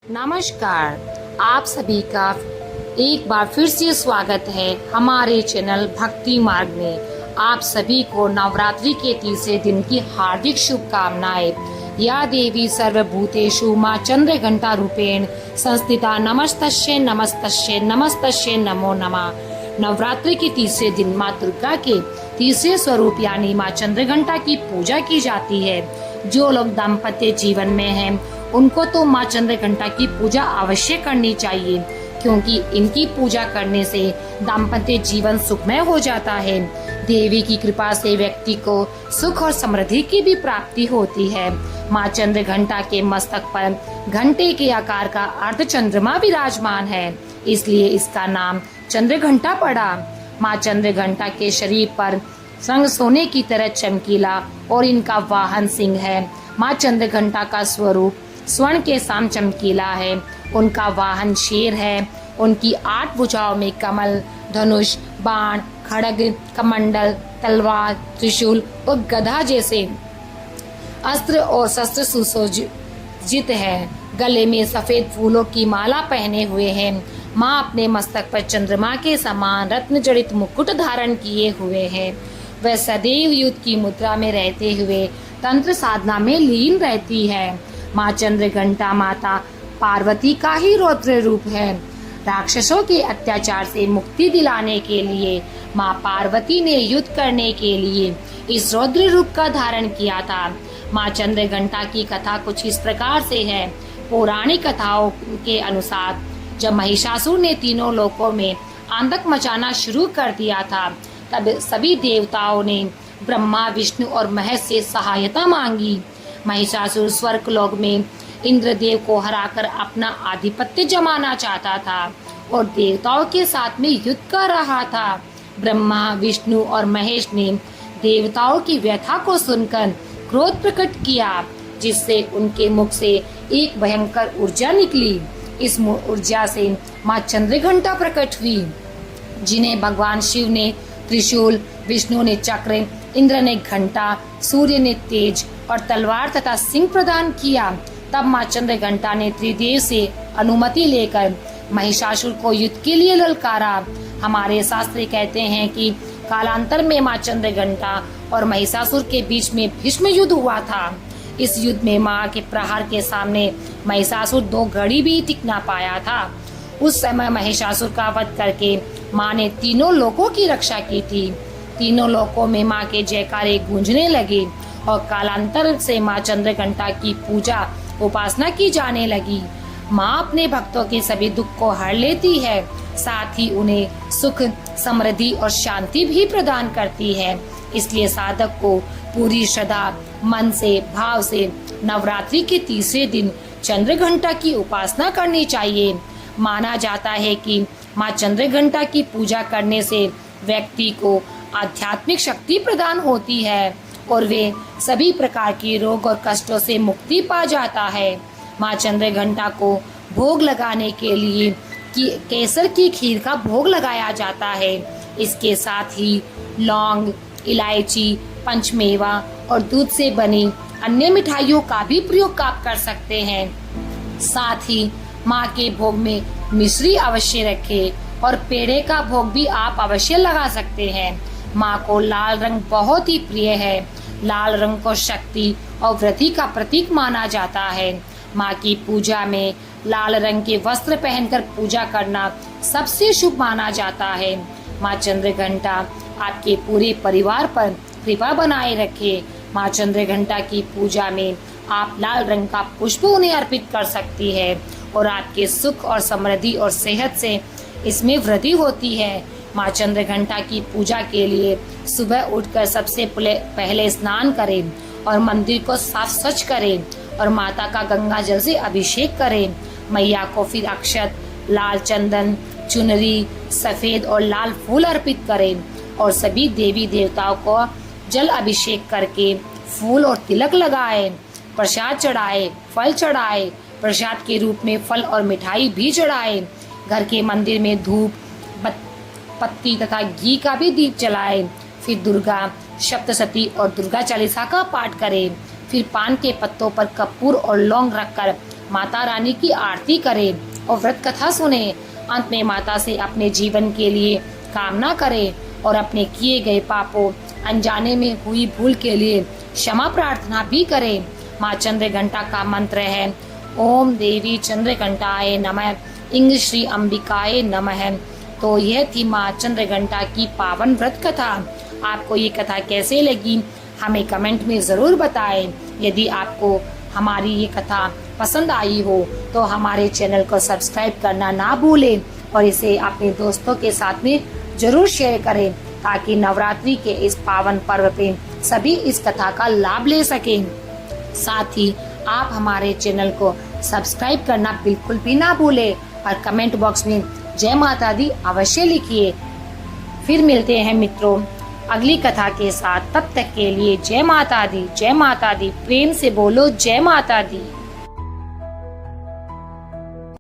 नमस्कार, आप सभी का एक बार फिर से स्वागत है हमारे चैनल भक्ति मार्ग में। आप सभी को नवरात्रि के तीसरे दिन की हार्दिक शुभकामनाएं। या देवी सर्वभूतेषु मां चंद्र घंटा रूपेण संस्थिता नमस्तस्यै नमस्तस्यै नमस्तस्यै नमो नमः। नवरात्रि के तीसरे दिन मां दुर्गा के तीसरे स्वरूप यानी मां चंद्र घंटा की पूजा की जाती है। जो लोग दाम्पत्य जीवन में हैं उनको तो मां चंद्र घंटा की पूजा अवश्य करनी चाहिए, क्योंकि इनकी पूजा करने से दाम्पत्य जीवन सुखमय हो जाता है। देवी की कृपा से व्यक्ति को सुख और समृद्धि की भी प्राप्ति होती है। मां चंद्र घंटा के मस्तक पर घंटे के आकार का अर्ध चंद्रमा विराजमान है, इसलिए इसका नाम चंद्र घंटा पड़ा। मां चंद्र घंटा के शरीर पर रंग सोने की तरह चमकीला और इनका वाहन सिंह है। मां चंद्र घंटा का स्वरूप स्वर्ण के साम चमकीला है। उनका वाहन शेर है। उनकी 8 भुजाओं में कमल, धनुष, बाण, खड्ग, कमंडल, तलवार, त्रिशूल और गदा जैसे अस्त्र और शस्त्र सुसज्जित है। गले में सफेद फूलों की माला पहने हुए हैं। मां अपने मस्तक पर चंद्रमा के समान रत्न जड़ित मुकुट धारण किए हुए हैं। वह सदैव युद्ध की मुद्रा में रहते हुए तंत्र साधना में लीन रहती है। मां चंद्र घंटा माता पार्वती का ही रौद्र रूप है। राक्षसों के अत्याचार से मुक्ति दिलाने के लिए मां पार्वती ने युद्ध करने के लिए इस रौद्र रूप का धारण किया था। मां चंद्र घंटा की कथा कुछ इस प्रकार से है। पौराणिक कथाओं के अनुसार जब महिषासुर ने तीनों लोकों में आतंक मचाना शुरू कर दिया था, तब सभी देवताओं ने ब्रह्मा, विष्णु और महेश से सहायता मांगी। महिषासुर स्वर्ग लोक में इंद्रदेव को हराकर अपना आधिपत्य जमाना चाहता था और देवताओं के साथ में युद्ध कर रहा था। ब्रह्मा, विष्णु और महेश ने देवताओं की व्यथा को सुनकर क्रोध प्रकट किया, जिससे उनके मुख से एक भयंकर ऊर्जा निकली। इस ऊर्जा से मां चंद्रघंटा प्रकट हुई, जिन्हें भगवान शिव ने त्रिशूल, विष्णु ने चक्र, इंद्र ने घंटा, सूर्य ने तेज और तलवार तथा सिंह प्रदान किया। तब मां चंद्र घंटा ने त्रिदेव से अनुमति लेकर महिषासुर को युद्ध के लिए ललकारा। हमारे शास्त्र कहते हैं कि कालांतर में मां चंद्र घंटा और महिषासुर के बीच में भीष्म युद्ध हुआ था। इस युद्ध में मां के प्रहार के सामने महिषासुर 2 घड़ी भी टिक ना पाया था। उस समय महिषासुर का वध करके मां ने तीनों लोकों की रक्षा की थी। तीनों लोकों में मां के जयकारे गूंजने लगे और कालांतर से मां चंद्र घंटा की पूजा उपासना की जाने लगी। मां अपने भक्तों के सभी दुख को हर लेती है, साथ ही उन्हें सुख, समृद्धि और शांति भी प्रदान करती है। इसलिए साधक को पूरी श्रद्धा, मन से, भाव से नवरात्रि के तीसरे दिन चंद्र घंटा की उपासना करनी चाहिए। माना जाता है कि मां चंद्र घंटा की पूजा करने से व्यक्ति को आध्यात्मिक शक्ति प्रदान होती है और वे सभी प्रकार के रोग और कष्टों से मुक्ति पा जाता है। मां चंद्र घंटा को भोग लगाने के लिए केसर की खीर का भोग लगाया जाता है। इसके साथ ही लौंग, इलायची, पंचमेवा और दूध से बनी अन्य मिठाइयों का भी प्रयोग आप कर सकते हैं। साथ ही मां के भोग में मिश्री अवश्य रखें और पेड़े का भोग भी आप अवश्य लगा सकते हैं। मां को लाल रंग बहुत ही प्रिय है। लाल रंग को शक्ति और वृद्धि का प्रतीक माना जाता है। मां की पूजा में लाल रंग के वस्त्र पहनकर पूजा करना सबसे शुभ माना जाता है। मां चंद्र घंटा आपके पूरे परिवार पर कृपा बनाए रखे। मां चंद्र घंटा की पूजा में आप लाल रंग का पुष्प उन्हें अर्पित कर सकती है और आपके सुख और समृद्धि और सेहत से इसमें वृद्धि होती है। मां चंद्र घंटा की पूजा के लिए सुबह उठकर सबसे पहले स्नान करें और मंदिर को साफ स्वच्छ करें और माता का गंगा जल से अभिषेक करें। मैया को फिर अक्षत, लाल चंदन, चुनरी, सफेद और लाल फूल अर्पित करें और सभी देवी देवताओं को जल अभिषेक करके फूल और तिलक लगाएं, प्रसाद चढ़ाएं, फल चढ़ाएं, प्रसाद के रूप में फल और मिठाई भी चढ़ाएं। घर के मंदिर में धूप, पत्ती तथा घी का भी दीप जलाएं। फिर दुर्गा सप्तशती और दुर्गा चालीसा का पाठ करें। फिर पान के पत्तों पर कपूर और लौंग रखकर माता रानी की आरती करें और व्रत कथा सुने। अंत में माता से अपने जीवन के लिए कामना करें और अपने किए गए पापों, अनजाने में हुई भूल के लिए क्षमा प्रार्थना भी करें। माँ चंद्रघंटा का मंत्र है ओम देवी चंद्रघंटाय नमः, इंग श्री अंबिकाय नमः। तो यह थी माँ चंद्रघंटा की पावन व्रत कथा। आपको ये कथा कैसे लगी हमें कमेंट में ज़रूर बताएं। यदि आपको हमारी ये कथा पसंद आई हो तो हमारे चैनल को सब्सक्राइब करना ना भूलें और इसे अपने दोस्तों के साथ में जरूर शेयर करें ताकि नवरात्रि के इस पावन पर्व पे सभी इस कथा का लाभ ले सकें। साथ ही आप हमारे चैनल को सब्सक्राइब करना बिल्कुल भी ना भूलें और कमेंट बॉक्स में जय माता दी अवश्य लिखिए। फिर मिलते हैं मित्रों अगली कथा के साथ। तब तक के लिए जय माता दी, जय माता दी। प्रेम से बोलो जय माता दी।